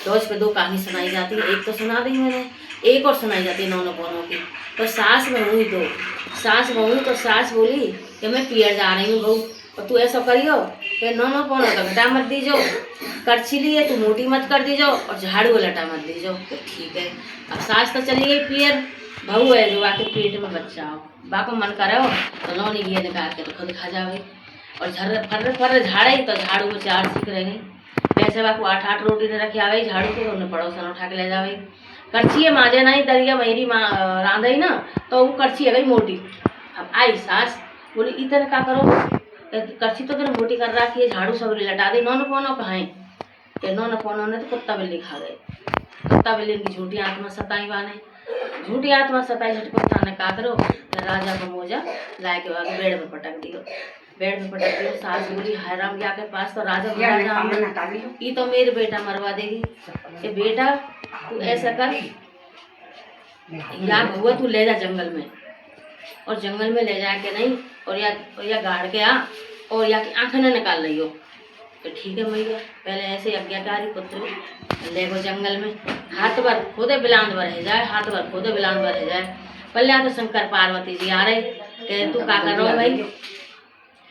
रोज पे 2 कहानी सुनाई जाती है। एक तो सुना दी मैंने, एक और सुनाई जाती है नौनो पोनों की। तो सास बहू ही 2 सास बहू। तो सास बोली कि मैं पियर जा रही हूँ बहू, और तू ऐसा करियो कि नौनो पोनों का घटा मत दीजो, करछी लिए तू मोटी मत कर दीजो, और झाड़ू लटा मत दीजो। तो ठीक है। अब सास तो चली गई पियर, बहू है जो आके पेट में बच्चा हो, बाको मन करे हो तो नौनी घी निकाल के तो खुद खा जावे, और झर्र फर्र फर्र झाड़े तो झाड़ू में 4 सीख रह गई। पैसे बाको 8 रोटी ने रखे आवे झाड़ू के, उन्हें पड़ोसन उठा के ले जावे। करछी माजे नहीं दरिया मेरी माँ रांधई ना, तो वो करछी है गई मोटी। अब आई सास बोली इतने का करो, करछी तो तेरे मोटी कर रखी है, झाड़ू सब लटा दी, नौनो पोनो कहाँ है? नौनो पोनो ने तो कुत्ता बिल्ली खा गए। कुत्ता बिल्ली की झूठी आत्मा सताई वाने, झूठी आत्मा सताई झटकुत्ता ने का करो, राजा का मोजा लाए के बाद बेड में पटक दियो। बेड में पटक दियो। सास बोली हाय राम के पास तो राजा ये तो मेरे बेटा मरवा देगी। कि बेटा तू ऐसा कर, या हुआ तू ले जा जंगल में, और जंगल में ले जाके नहीं और या गाड़ के आ, और या की आंखें न निकाल लियो। तो ठीक है मैया, पहले ऐसे आज्ञाकारी पुत्र ले गो जंगल में, हाथ भर खुदे बिलांद भर है जाए, हाथ भर खुदे बिलांद भर है जाए। पहले तो शंकर पार्वती जी आ रहे, कहे तू का कर रहो भाई,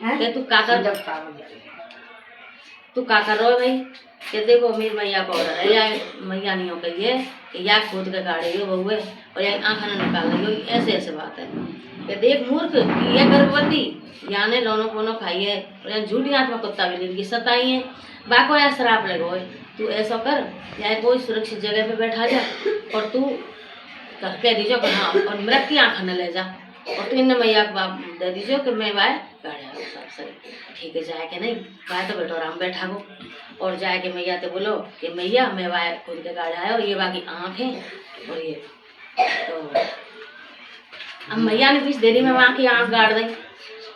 कहे तू का कर रहो भाई, कि देखो मेरी मैया को है या मैया नहीं हो कही है कि या खुद के गाड़े हो बहुए, और या आँख न निकाल रही हो, ऐसे ऐसे बात है। कि देख मूर्ख ये गर्भवती याने लोनो पोनो खाई है, और झूठी आत्मा कुत्ता बिल्ली की सताई है, बाको या शराब लगो है। तू ऐसा कर, या कोई सुरक्षित जगह पे बैठा जा, और तू कह दीजो कि हाँ, और मृत की आँख न ले जा, और तू इन मैया को दे दीजो कि मैं वाय गाड़े सब सही। ठीक है जाए के नहीं वाय तो बैठो आराम बैठा गो, और जाए के मैया तो बोलो कि मैया मैं वाय खुद के गाड़े आया, और ये बाकी आँख है, और ये तो अब मैया ने कुछ देरी में वहाँ की आँख गाड़ दी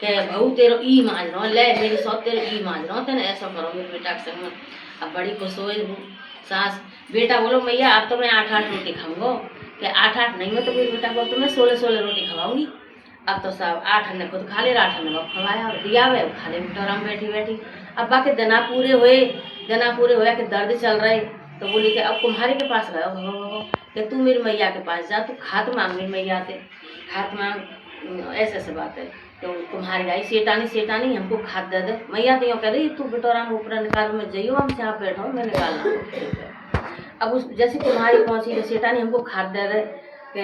कि बहू तेरो ई माज रहा ले मेरी सौत तेरे ई माज रहा तेने ऐसा करो मेरे बेटा के संग में। अब बड़ी खुश हो सास। बेटा बोलो मैया अब तो मैं 8 रोटी खाऊंगा, कि 8 नहीं में तो मेरे बेटा को तो मैं 16 रोटी खवाऊंगी। अब तो सब 8 ने खुद खा ले, 8 ने खवाया और दिया वे खा ले आराम बैठी बैठी। अब बाकी दना पूरे हुए कि दर्द चल रहे, तो बोली कि अब कुम्हारे के पास गयो कि तू मेरी मैया के पास जा, तू खात मांग मेरी मैया से, खात मांग ऐसे बात है। तो तुम्हारी आई सेठानी हमको खाद दे दे। मैया तो यूँ कह रही तू बेटोराम ऊपर निकाल में जाइयो, हम से आप बैठो मैं निकालना। अब उस जैसे तुम्हारी पहुँची तो सेठानी हमको खाद दे दे कि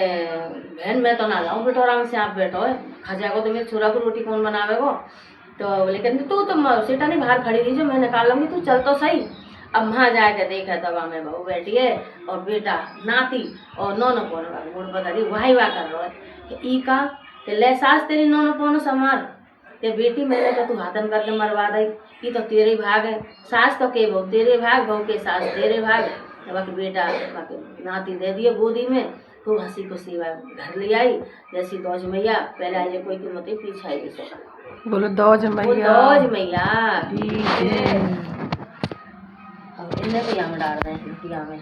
बहन मैं तो ना लाऊं बेटोराम से आप बैठो है, खा जाएगो तो मेरे छुरा को रोटी कौन बनावेगो। तो लेकिन तू तो सेठानी बाहर खड़ी रही जो मैं निकाल लूँगी, तू चल तो सही। अब वहाँ जाके देखा दवा में बहू बैठी है और बेटा नाती और नौनो पोनो गुड़ बता रही वाही वाह कर रहा है। ई का ले सास तेरी नौनो पोनो समार ते बेटी मैंने तो तू हाथन करके मरवा दी, ये तो तेरे भाग है। सास तो के बहू तेरे भाग, बहू के सास तेरे भाग। बाकी बेटा बाकी नाती दे दिए गोदी में, खूब हंसी खुशी घर ले आई। जैसी दौज मैया पहले आई कोई की मत पीछे आई बोलो दौज मैया, दौज मैया अब इन्हें को यहाँ डाल रहे हैं में।